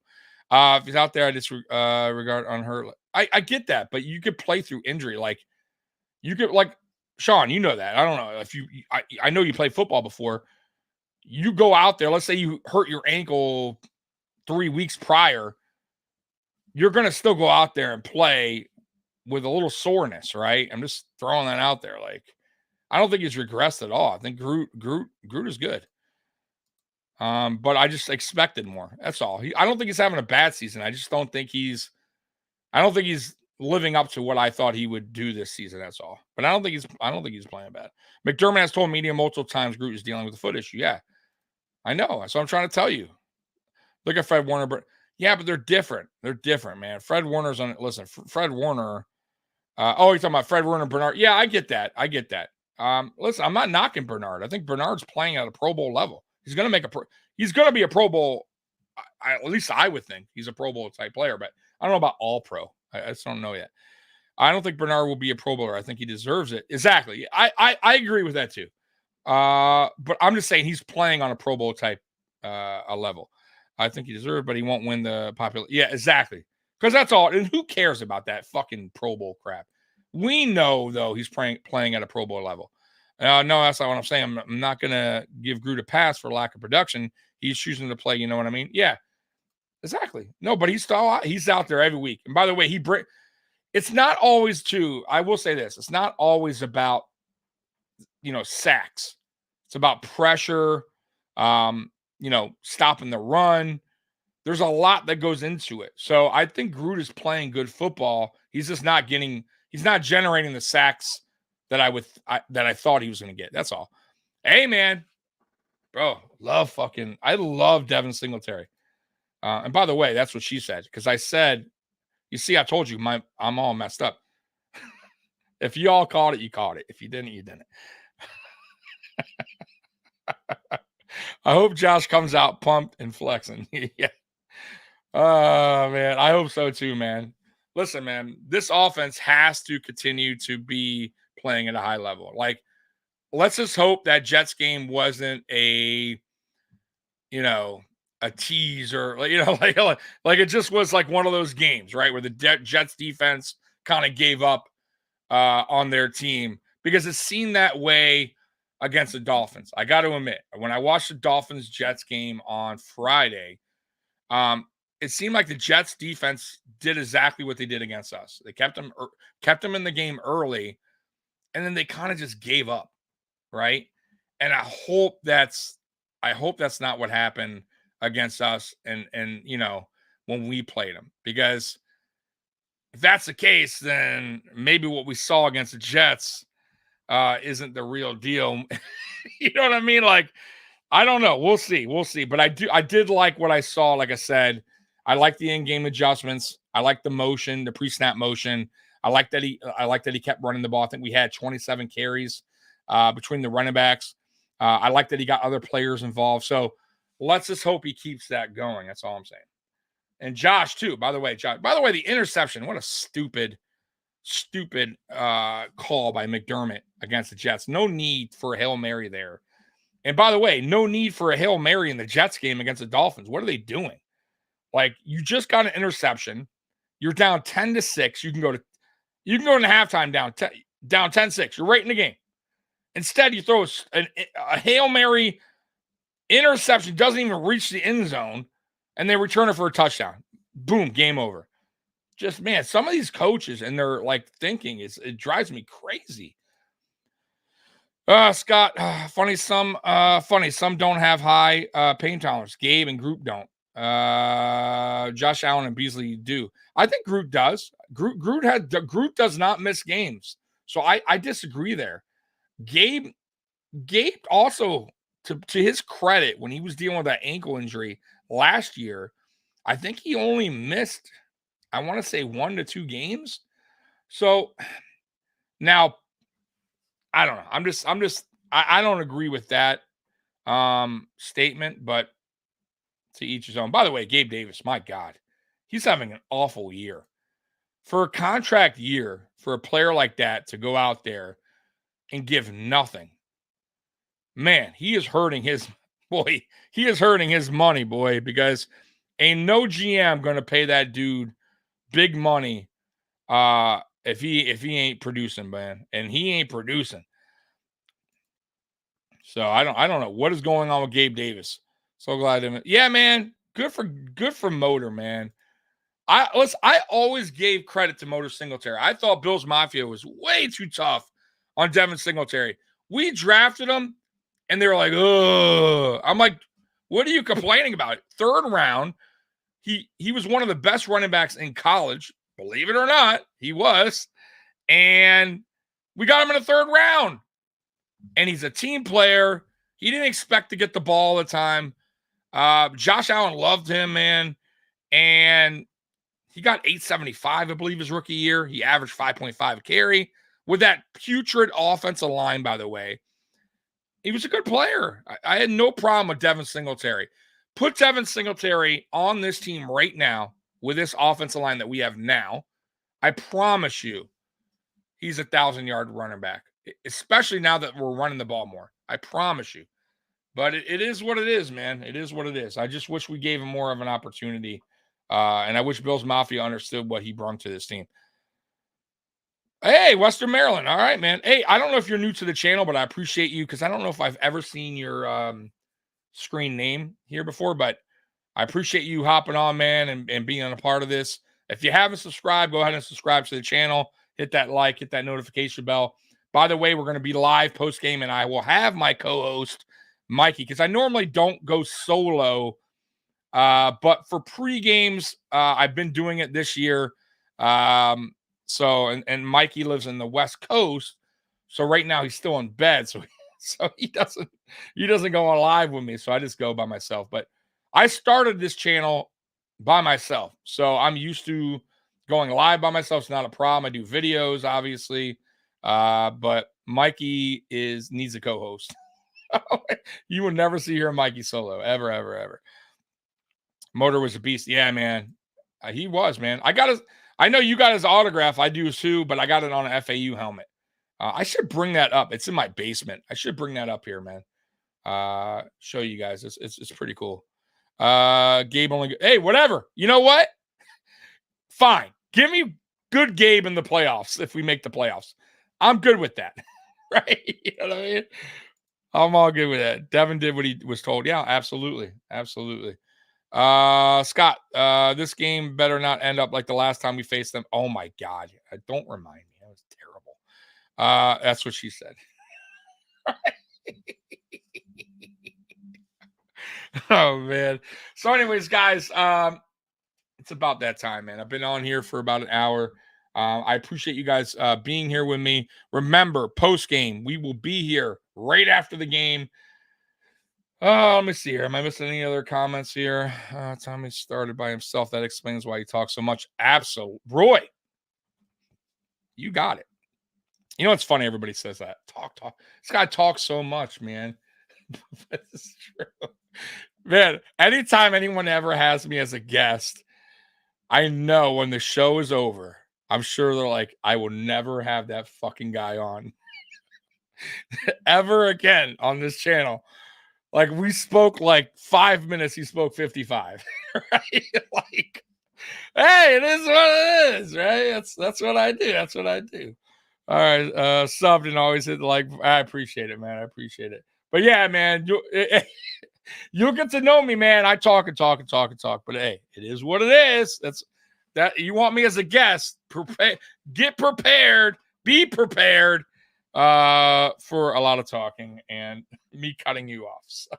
If he's out there, I disregard unhurt. I get that, but you could play through injury. Like you could, like Sean, you know that. I don't know if I know you played football before. You go out there, let's say you hurt your ankle 3 weeks prior, you're going to still go out there and play with a little soreness, right? I'm just throwing that out there. Like, I don't think he's regressed at all. I think Groot is good. But I just expected more. That's all. I don't think he's having a bad season. I just don't think he's living up to what I thought he would do this season. That's all. But I don't think he's playing bad. McDermott has told media multiple times Groot is dealing with a foot issue. Yeah, I know. That's what I'm trying to tell you. Look at Fred Warner. But yeah, but they're different. They're different, man. Fred Warner's on. Listen, Fred Warner. You're talking about Fred Warner and Bernard. Yeah, I get that. Listen, I'm not knocking Bernard. I think Bernard's playing at a Pro Bowl level. He's going to be a Pro Bowl. At least I would think he's a Pro Bowl type player, but I don't know about all pro. I just don't know yet. I don't think Bernard will be a Pro Bowler. I think he deserves it. Exactly. I agree with that too. But I'm just saying he's playing on a Pro Bowl type a level. I think he deserves it, but he won't win the popular. Yeah, exactly. Because that's all. And who cares about that fucking Pro Bowl crap? We know, though, he's playing at a Pro Bowl level. No, that's not what I'm saying. I'm not going to give Groot a pass for lack of production. He's choosing to play. You know what I mean? Yeah, exactly. No, but he's out there every week. And by the way, it's not always I will say this. It's not always about, sacks. It's about pressure, stopping the run. There's a lot that goes into it. So I think Groot is playing good football. He's just he's not generating the sacks that I thought he was going to get. That's all. Hey, man. Bro, I love Devin Singletary. And by the way, that's what she said. Because I said, you see, I told you I'm all messed up. If you all caught it, you caught it. If you didn't, you didn't. I hope Josh comes out pumped and flexing. Yeah. Oh, man. I hope so too, man. Listen, man, this offense has to continue to be playing at a high level. Like, let's just hope that Jets game wasn't a tease or like it just was like one of those games, right? Where the Jets defense kind of gave up on their team, because it seemed that way against the Dolphins. I got to admit, when I watched the Dolphins Jets game on Friday, it seemed like the Jets defense did exactly what they did against us. They kept them in the game early, and then they kind of just gave up, right? And I hope that's not what happened against us and when we played them, because if that's the case, then maybe what we saw against the Jets isn't the real deal. You know what I mean? Like, I don't know. We'll see. But I did like what I saw. Like I said, I like the in-game adjustments. I like the motion, the pre-snap motion. I like that he kept running the ball. I think we had 27 carries between the running backs. I like that he got other players involved. So let's just hope he keeps that going. That's all I'm saying. And Josh too, by the way, the interception, what a stupid stupid call by McDermott against the Jets. No need for a Hail Mary there. And by the way, no need for a Hail Mary in the Jets game against the Dolphins. What are they doing? Like, you just got an interception. You're down 10-6. You can go into halftime down 10-6. You're right in the game. Instead, you throw a Hail Mary interception, doesn't even reach the end zone, and they return it for a touchdown. Boom, game over. Just, man, some of these coaches and their like thinking it drives me crazy. Scott, funny. Some don't have high pain tolerance. Gabe and Group don't. Josh Allen and Beasley do. I think Groot does. Groot does not miss games. So I disagree there. Gabe also, to his credit, when he was dealing with that ankle injury last year, I think he only missed, I want to say 1 to 2 games. So now I don't know. I don't agree with that statement, but to each his own. By the way, Gabe Davis, my God, he's having an awful year. For a contract year, for a player like that to go out there and give nothing, man, he is hurting his money, boy, because ain't no GM going to pay that dude big money if he ain't producing, man. And he ain't producing. So I don't know what is going on with Gabe Davis. So glad him. Yeah, man. Good for Motor, man. I always gave credit to Motor Singletary. I thought Bills Mafia was way too tough on Devin Singletary. We drafted him, and they were like, "Ugh." I'm like, "What are you complaining about?" 3rd round. He was one of the best running backs in college, believe it or not. He was, and we got him in the 3rd round. And he's a team player. He didn't expect to get the ball all the time. Josh Allen loved him, man. And he got 875, I believe, his rookie year. He averaged 5.5 a carry with that putrid offensive line, by the way. He was a good player. I had no problem with Devin Singletary. Put Devin Singletary on this team right now with this offensive line that we have now. I promise you, he's a 1,000-yard running back, especially now that we're running the ball more. I promise you. But it is what it is, man. It is what it is. I just wish we gave him more of an opportunity. And I wish Bills Mafia understood what he brought to this team. Hey, Western Maryland. All right, man. Hey, I don't know if you're new to the channel, but I appreciate you because I don't know if I've ever seen your screen name here before, but I appreciate you hopping on, man, and being a part of this. If you haven't subscribed, go ahead and subscribe to the channel. Hit that like, hit that notification bell. By the way, we're going to be live post-game, and I will have my co-host, Mikey, because I normally don't go solo, but for pre-games, I've been doing it this year. So Mikey lives in the West Coast, so right now he's still in bed, so he doesn't go on live with me, so I just go by myself. But I started this channel by myself, so I'm used to going live by myself. It's not a problem. I do videos, obviously, but Mikey needs a co-host. You will never see her Mikey solo, ever, ever, ever. Motor was a beast. Yeah, man. He was, man. I know you got his autograph. I do too, but I got it on an FAU helmet. I should bring that up. It's in my basement. I should bring that up here, man. Show you guys. It's pretty cool. Gabe only. Hey, whatever. You know what? Fine. Give me good Gabe in the playoffs if we make the playoffs. I'm good with that. Right? You know what I mean? I'm all good with that. Devin did what he was told. Yeah, absolutely. Absolutely. Scott, this game better not end up like the last time we faced them. Oh my God. Don't remind me. That was terrible. That's what she said. Oh man. So anyways, guys, it's about that time, man. I've been on here for about an hour. I appreciate you guys being here with me. Remember, post game, we will be here right after the game. Let me see here. Am I missing any other comments here? Tommy started by himself. That explains why he talks so much. Absolutely. Roy, you got it. You know what's funny? Everybody says that. Talk. This guy talks so much, man. This is true. Man, anytime anyone ever has me as a guest, I know when the show is over, I'm sure they're like, I will never have that fucking guy on ever again on this channel. Like, we spoke like 5 minutes, he spoke 55, right? Like, hey, it is what it is, right? That's what I do. That's what I do. All right, subbed and always hit the like. I appreciate it, man. I appreciate it. But yeah, man, you'll get to know me, man. I talk and talk and talk and talk. But hey, it is what it is. That's that. You want me as a guest? Get prepared. Be prepared for a lot of talking and me cutting you off. So.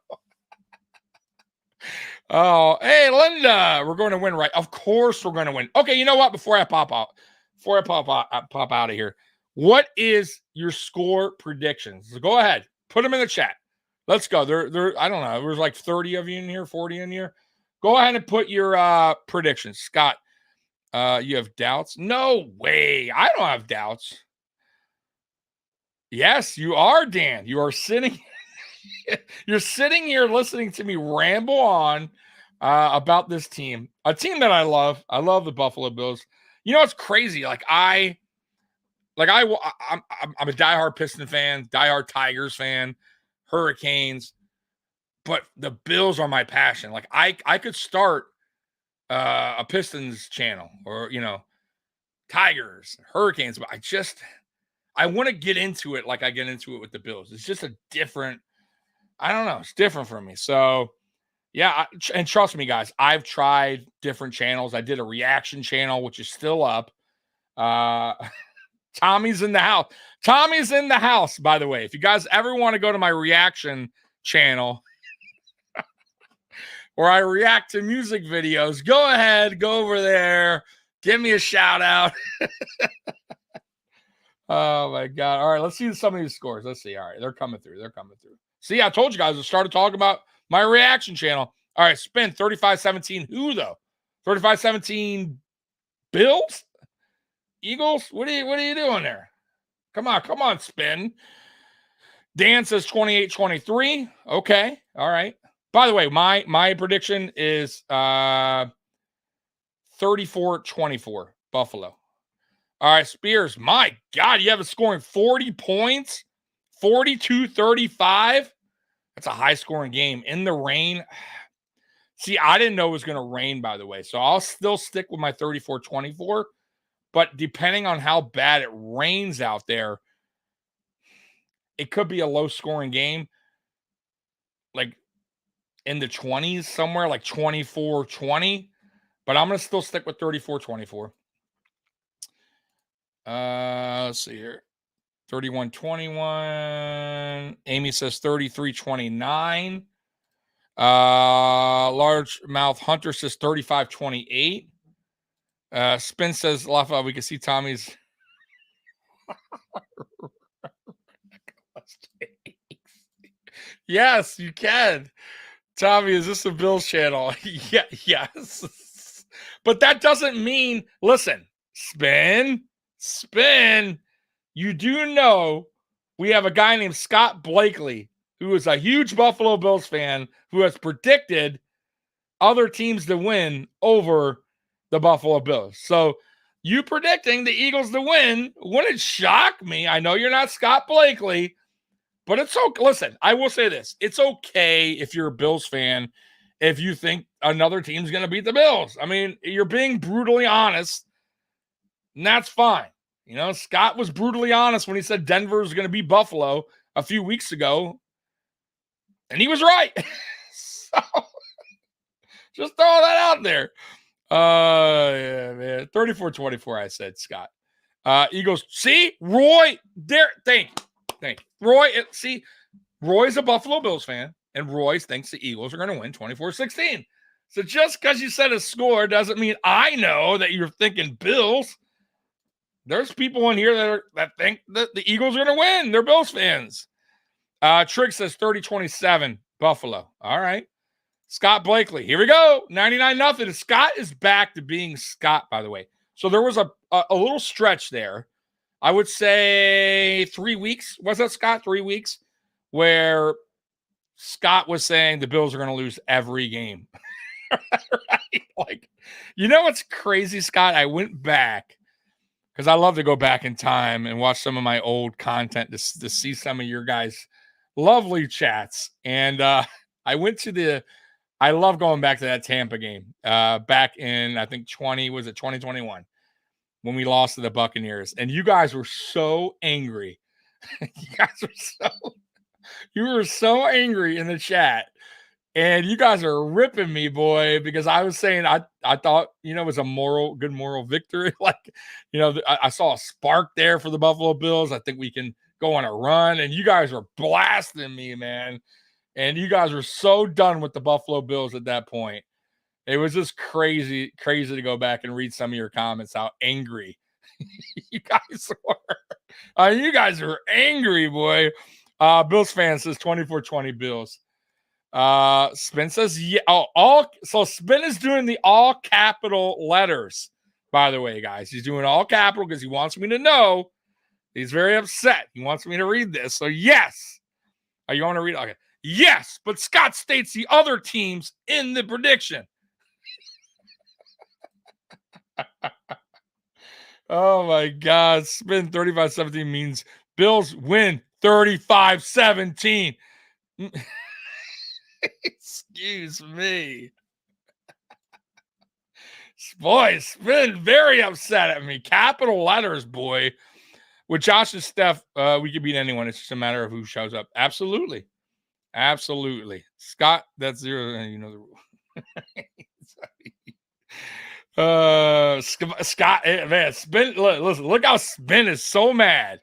Oh, hey, Linda, we're going to win, right? Of course, we're going to win. Okay, you know what? Before I pop out of here, what is your score predictions? So go ahead, put them in the chat. Let's go. There. I don't know. There's like 30 of you in here, 40 in here. Go ahead and put your predictions, Scott. You have doubts? No way. I don't have doubts. Yes, you are, Dan. You are sitting. You're sitting here listening to me ramble on about this team, a team that I love. I love the Buffalo Bills. You know, it's crazy. I'm a diehard Piston fan, diehard Tigers fan, Hurricanes, but the Bills are my passion. Like I could start a Pistons channel or, you know, Tigers, Hurricanes, but I want to get into it like I get into it with the Bills. It's just a different, I don't know. It's different for me. So, yeah. And trust me, guys, I've tried different channels. I did a reaction channel, which is still up. Tommy's in the house. Tommy's in the house, by the way. If you guys ever want to go to my reaction channel where I react to music videos, go ahead, go over there. Give me a shout out. Oh, my God. All right, let's see some of these scores. Let's see. All right, they're coming through. See, I told you guys I started talking about my reaction channel. All right, spin 35-17. Who though? 35-17 Bills? Eagles? What are you doing there? Come on, spin. Dan says 28-23. Okay. All right. By the way, my prediction is 34-24 Buffalo. All right, Spears. My God, you have it scoring 40 points. 42-35. That's a high-scoring game. In the rain. See, I didn't know it was going to rain, by the way. So I'll still stick with my 34-24. But depending on how bad it rains out there, it could be a low-scoring game. Like in the 20s somewhere, like 24-20. But I'm going to still stick with 34-24. Let's see here. 31-21. Amy says 33-29. Largemouth Hunter says 35-28. Spin says, Lafa, we can see Tommy's. Yes, you can. Tommy, is this a Bills channel? Yeah, yes. But that doesn't mean, listen, spin. You do know we have a guy named Scott Blakely, who is a huge Buffalo Bills fan, who has predicted other teams to win over the Buffalo Bills. So you predicting the Eagles to win wouldn't shock me. I know you're not Scott Blakely, but it's okay. Listen, I will say this. It's okay if you're a Bills fan if you think another team's going to beat the Bills. I mean, you're being brutally honest, and that's fine. You know, Scott was brutally honest when he said Denver was going to beat Buffalo a few weeks ago, and he was right. So, just throw that out there. Yeah, man. 34-24, I said, Scott. Eagles, see? Roy, there. Thank you. Roy, see, Roy's a Buffalo Bills fan, and Roy thinks the Eagles are going to win 24-16. So just because you said a score doesn't mean I know that you're thinking Bills. There's people in here that think that the Eagles are going to win. They're Bills fans. Trig says 30-27, Buffalo. All right. Scott Blakely. Here we go. 99-0. Scott is back to being Scott, by the way. So there was a little stretch there. I would say 3 weeks. Was that, Scott? 3 weeks? Where Scott was saying the Bills are going to lose every game. Right? Like, you know what's crazy, Scott? I went back because I love to go back in time and watch some of my old content to see some of your guys' lovely chats. And I went to I love going back to that Tampa game back in, I think 2021 when we lost to the Buccaneers. And you guys were so angry. You were so angry in the chat. And you guys are ripping me, boy, because I was saying I thought, it was a good moral victory. Like, I saw a spark there for the Buffalo Bills. I think we can go on a run. And you guys are blasting me, man. And you guys were so done with the Buffalo Bills at that point. It was just crazy to go back and read some of your comments, how angry you guys were. You guys are angry, boy. Bills fan says 24-20 Bills. Spin says, yeah. So Spin is doing the all capital letters, by the way, guys. He's doing all capital because he wants me to know. He's very upset. He wants me to read this. So, yes. You want to read it? Okay. Yes, but Scott states the other teams in the prediction. Oh, my God. Spin 35-17 means Bills win 35-17. Excuse me. Boy, Spin very upset at me. Capital letters, boy. With Josh and Steph, we could beat anyone. It's just a matter of who shows up. Absolutely. Scott, that's zero. You know the rule. Scott, man, Spin. Listen, look how Spin is so mad,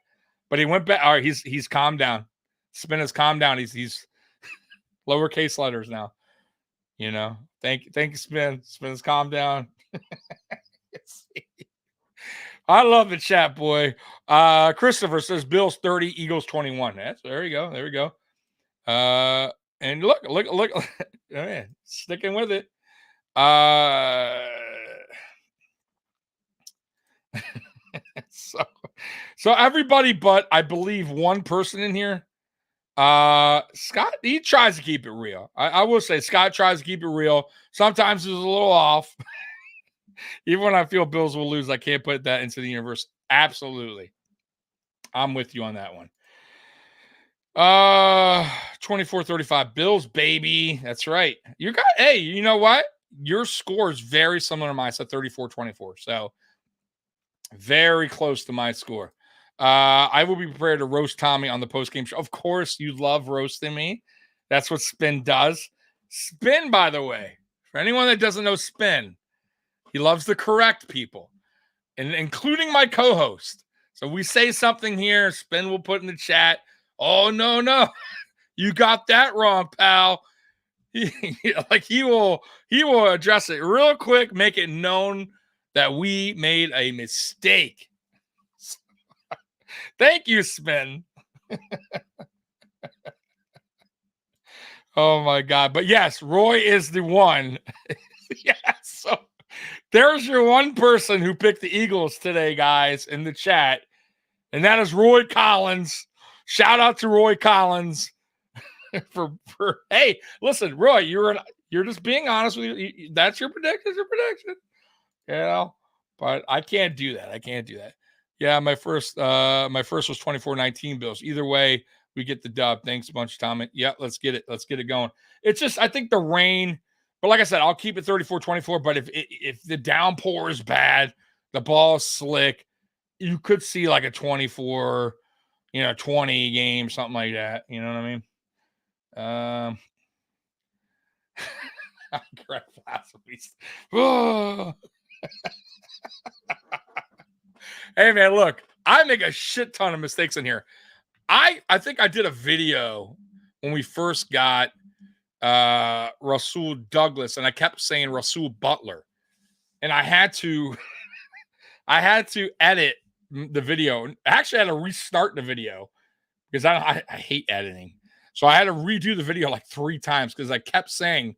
but he went back. All right, he's calmed down. Spin has calmed down. He's lowercase letters now. Thank you, Spin. Spin's calmed down. I love the chat, boy. Christopher says Bills 30, Eagles 21. There you go. And look, oh, man, sticking with it. So everybody but I believe one person in here. Scott, he tries to keep it real. I will say Scott tries to keep it real. Sometimes he's a little off. Even when I feel Bills will lose, I can't put that into the universe. Absolutely. I'm with you on that one. 24-35 Bills, baby. That's right. Hey, you know what? Your score is very similar to mine. It's at 34-24. So very close to my score. I will be prepared to roast Tommy on the post-game show. Of course, you love roasting me. That's what Spin does. Spin, by the way, for anyone that doesn't know Spin, he loves to correct people, and including my co-host. So we say something here, Spin will put in the chat, oh, no, you got that wrong, pal. He will address it real quick, make it known that we made a mistake. Thank you, Spin. Oh, my God. But yes, Roy is the one. Yes. So there's your one person who picked the Eagles today, guys, in the chat. And that is Roy Collins. Shout out to Roy Collins for hey, listen, Roy, you're just being honest with you. That's your prediction. But I can't do that. Yeah, my first was 24-19 Bills. Either way, we get the dub. Thanks a bunch, Tom. Yeah, let's get it going. It's just, I think the rain, but like I said, I'll keep it 34-24. But if the downpour is bad, the ball is slick, you could see like a 24-20 game, something like that. You know what I mean? Greg Blasphemy. Hey, man, look, I make a shit ton of mistakes in here. I think I did a video when we first got Rasul Douglas, and I kept saying Rasul Butler. And I had to edit the video. Actually, I had to restart the video because I hate editing. So I had to redo the video like 3 times because I kept saying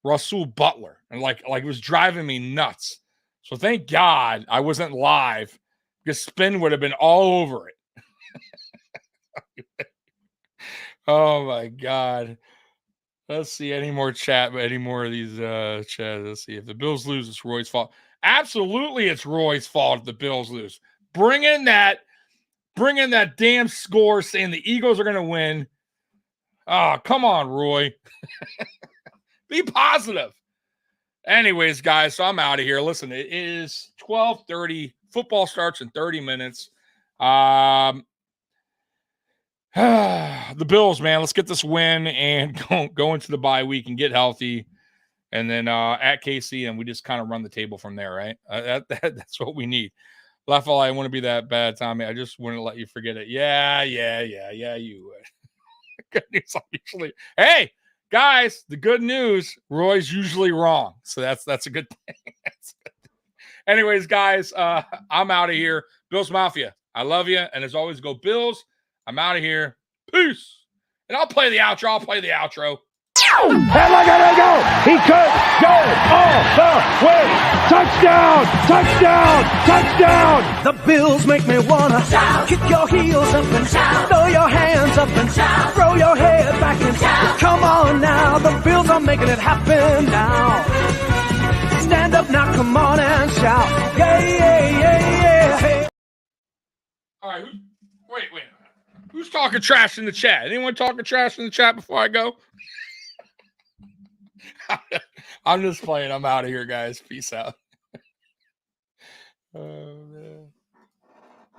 Rasul Butler, and like it was driving me nuts. So thank God I wasn't live because Spin would have been all over it. Oh my God. Let's see any more chat, but any more of these chats. Let's see. If the Bills lose, it's Roy's fault. Absolutely, it's Roy's fault if the Bills lose. Bring in that damn score saying the Eagles are going to win. Oh, come on, Roy. Be positive. Anyways, guys, so I'm out of here. Listen, it is 12:30. Football starts in 30 minutes. The Bills, man, let's get this win and go into the bye week and get healthy. And then at KC, and we just kind of run the table from there, right? That's what we need. Leffel, I want to be that bad, Tommy. I just wouldn't let you forget it. Yeah, you would. Good news, usually. Hey, guys, the good news, Roy's usually wrong. So that's a good thing. Anyways, guys, I'm out of here. Bills Mafia, I love you. And as always, go Bills. I'm out of here. Peace. And I'll play the outro. And look at him go! He could go all the way! Touchdown! Touchdown! Touchdown! The Bills make me wanna shout. Kick your heels up and shout. Throw your hands up and shout. Throw your head back and shout. Come on now, the Bills are making it happen now. Stand up now, come on and shout. Yeah, yeah, yeah, yeah. Hey. All right, wait. Who's talking trash in the chat? Anyone talking trash in the chat before I go? I'm just playing. I'm out of here, guys. Peace out.